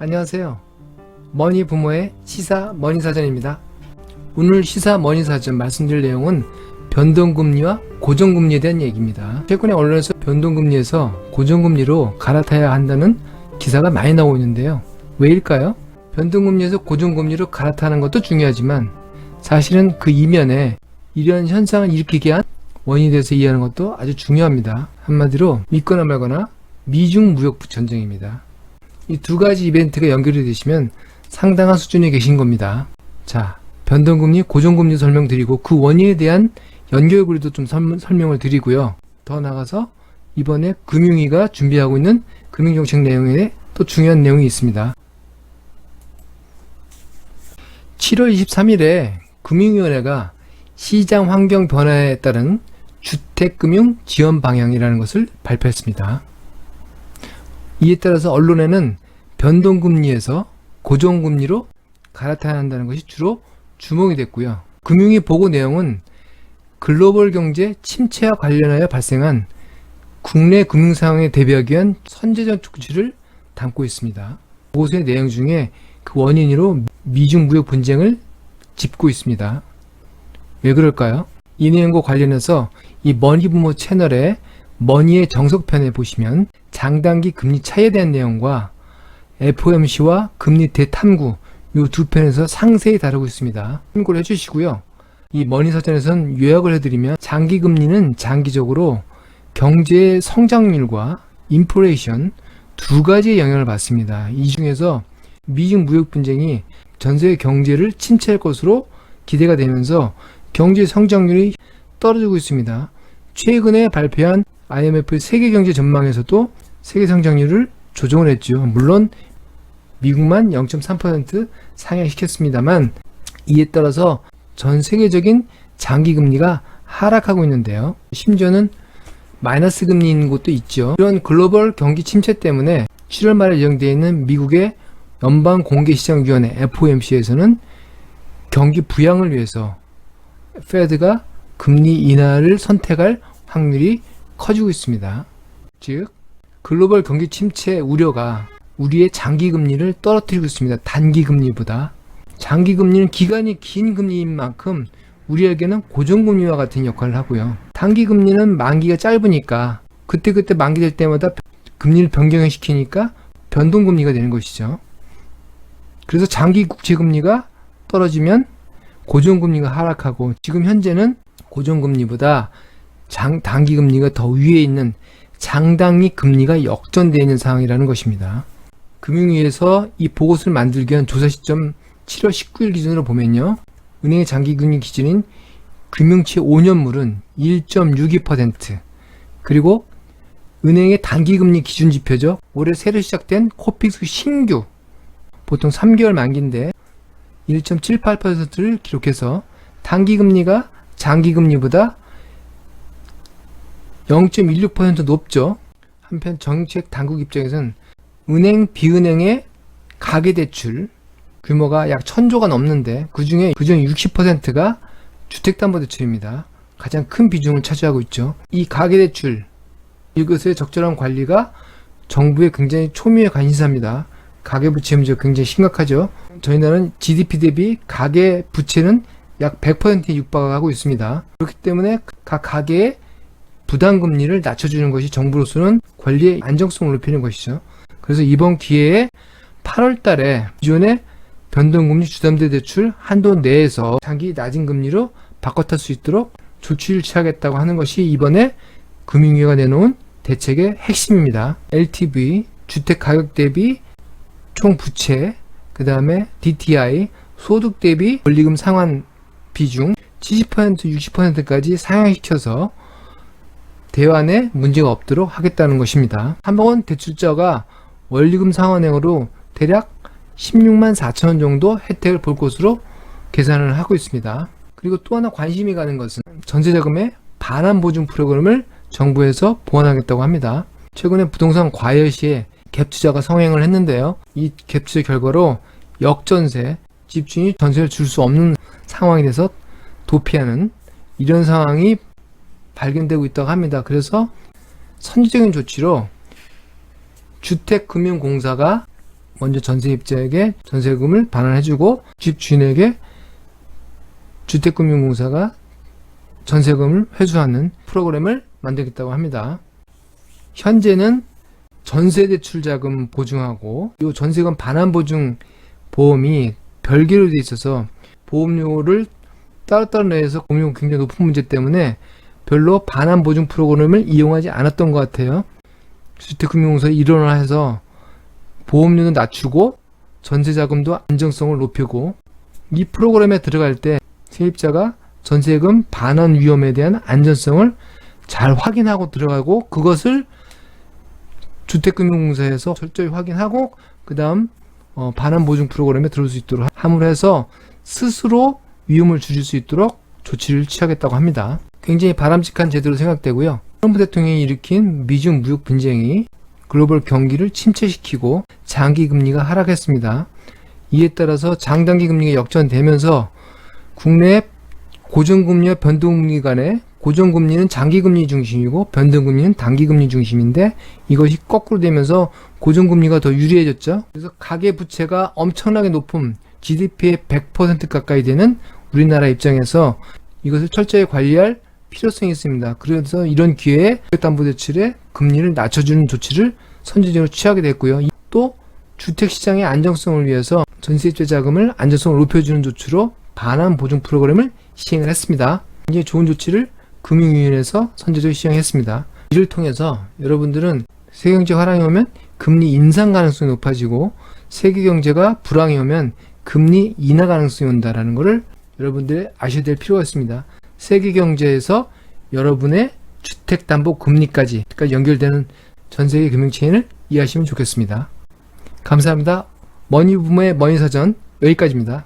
안녕하세요. 머니 부모의 시사 머니사전입니다. 오늘 시사 머니사전 말씀드릴 내용은 변동금리와 고정금리에 대한 얘기입니다. 최근에 언론에서 변동금리에서 고정금리로 갈아타야 한다는 기사가 많이 나오고 있는데요. 왜일까요? 변동금리에서 고정금리로 갈아타는 것도 중요하지만 사실은 그 이면에 이런 현상을 일으키게 한 원인에 대해서 이해하는 것도 아주 중요합니다. 한마디로 믿거나 말거나 미중 무역 전쟁입니다. 이 두 가지 이벤트가 연결이 되시면 상당한 수준에 계신 겁니다. 자, 변동금리, 고정금리 설명드리고 그 원인에 대한 연결고리도 좀 설명을 드리고요. 더 나아가서 이번에 금융위가 준비하고 있는 금융정책 내용에 또 중요한 내용이 있습니다. 7월 23일에 금융위원회가 시장 환경 변화에 따른 주택금융 지원 방향이라는 것을 발표했습니다. 이에 따라서 언론에는 변동금리에서 고정금리로 갈아타야 한다는 것이 주로 주목이 됐고요. 금융위 보고 내용은 글로벌 경제 침체와 관련하여 발생한 국내 금융 상황에 대비하기 위한 선제적 조치를 담고 있습니다. 보고서의 내용 중에 그 원인으로 미중 무역 분쟁을 짚고 있습니다. 왜 그럴까요? 이 내용과 관련해서 이 머니부모 채널의 머니의 정석편에 보시면 장단기 금리 차이에 대한 내용과 FOMC와 금리 대탐구 이 두 편에서 상세히 다루고 있습니다. 참고를 해주시고요. 이 머니사전에서는 요약을 해드리면 장기 금리는 장기적으로 경제의 성장률과 인플레이션 두 가지의 영향을 받습니다. 이 중에서 미중 무역 분쟁이 전 세계 경제를 침체할 것으로 기대가 되면서 경제 성장률이 떨어지고 있습니다. 최근에 발표한 IMF 세계 경제 전망에서도 세계 성장률을 조정을 했죠. 물론 미국만 0.3% 상향시켰습니다만 이에 따라서 전 세계적인 장기 금리가 하락하고 있는데요. 심지어는 마이너스 금리인 곳도 있죠. 이런 글로벌 경기 침체 때문에 7월 말에 예정되어 있는 미국의 연방공개시장위원회 FOMC에서는 경기 부양을 위해서 페드가 금리 인하를 선택할 확률이 커지고 있습니다. 즉 글로벌 경기 침체 우려가 우리의 장기 금리를 떨어뜨리고 있습니다. 단기 금리보다. 장기 금리는 기간이 긴 금리인 만큼 우리에게는 고정금리와 같은 역할을 하고요. 단기 금리는 만기가 짧으니까 그때그때 만기될 때마다 금리를 변경시키니까 변동금리가 되는 것이죠. 그래서 장기 국채금리가 떨어지면 고정금리가 하락하고 지금 현재는 고정금리보다 단기금리가 더 위에 있는 장단기 금리가 역전되어 있는 상황이라는 것입니다. 금융위에서 이 보고서를 만들기 위한 조사 시점 7월 19일 기준으로 보면요. 은행의 장기금리 기준인 금융치 5년물은 1.62% 그리고 은행의 단기금리 기준 지표죠. 올해 새로 시작된 코픽스 신규 보통 3개월 만기인데 1.78%를 기록해서 단기금리가 장기금리보다 0.16% 높죠. 한편 정책 당국 입장에서는 은행, 비은행의 가계대출 규모가 약 1000조가 넘는데 그중 60%가 주택담보대출입니다. 가장 큰 비중을 차지하고 있죠. 이 가계대출, 이것의 적절한 관리가 정부의 굉장히 초미의 관심사입니다. 가계부채 문제가 굉장히 심각하죠. 저희 나라는 GDP 대비 가계부채는 약 100%에 육박하고 있습니다. 그렇기 때문에 각 가계의 부담금리를 낮춰주는 것이 정부로서는 관리의 안정성을 높이는 것이죠. 그래서 이번 기회에 8월 달에 기존의 변동금리 주담대 대출 한도 내에서 장기 낮은 금리로 바꿔탈 수 있도록 조치를 취하겠다고 하는 것이 이번에 금융위가 내놓은 대책의 핵심입니다. LTV, 주택가격 대비 총부채, 그 다음에 DTI, 소득 대비 원리금 상환 비중 70%, 60%까지 상향시켜서 대환에 문제가 없도록 하겠다는 것입니다. 한번 대출자가 원리금 상환액으로 대략 16만 4천원 정도 혜택을 볼 것으로 계산을 하고 있습니다. 그리고 또 하나 관심이 가는 것은 전세자금의 반환 보증 프로그램을 정부에서 보완하겠다고 합니다. 최근에 부동산 과열시에 갭 투자가 성행을 했는데요. 이 갭 투자 결과로 역전세, 집주인이 전세를 줄 수 없는 상황이 돼서 도피하는 이런 상황이 발견되고 있다고 합니다. 그래서 선제적인 조치로 주택금융공사가 먼저 전세입자에게 전세금을 반환해주고 집 주인에게 주택금융공사가 전세금을 회수하는 프로그램을 만들겠다고 합니다. 현재는 전세대출자금 보증하고 이 전세금 반환보증 보험이 별개로 되어 있어서 보험료를 따로따로 내서 보험료가 굉장히 높은 문제 때문에 별로 반환보증 프로그램을 이용하지 않았던 것 같아요. 주택금융공사의 일원을 해서 보험료는 낮추고 전세자금도 안정성을 높이고, 이 프로그램에 들어갈 때 세입자가 전세금 반환 위험에 대한 안전성을 잘 확인하고 들어가고, 그것을 주택금융공사에서 철저히 확인하고 그 다음 반환보증 프로그램에 들어올 수 있도록 함으로 해서 스스로 위험을 줄일 수 있도록 조치를 취하겠다고 합니다. 굉장히 바람직한 제도로 생각되고요. 트럼프 대통령이 일으킨 미중 무역 분쟁이 글로벌 경기를 침체시키고 장기 금리가 하락했습니다. 이에 따라서 장단기 금리가 역전되면서 국내 고정금리와 변동금리 간에 고정금리는 장기금리 중심이고 변동금리는 단기금리 중심인데, 이것이 거꾸로 되면서 고정금리가 더 유리해졌죠. 그래서 가계부채가 엄청나게 높은 GDP의 100% 가까이 되는 우리나라 입장에서 이것을 철저히 관리할 필요성이 있습니다. 그래서 이런 기회에 주택담보대출의 금리를 낮춰주는 조치를 선제적으로 취하게 됐고요. 또 주택시장의 안정성을 위해서 전세입자 자금을 안정성을 높여주는 조치로 반환보증 프로그램을 시행을 했습니다. 굉장히 좋은 조치를 금융위원회에서 선제적으로 시행했습니다. 이를 통해서 여러분들은 세계경제 화랑이 오면 금리 인상 가능성이 높아지고, 세계경제가 불황이 오면 금리 인하 가능성이 온다는 것을 여러분들이 아셔야 될 필요가 있습니다. 세계경제에서 여러분의 주택담보금리까지 연결되는 전세계 금융체인을 이해하시면 좋겠습니다. 감사합니다. 머니부모의 머니사전 여기까지입니다.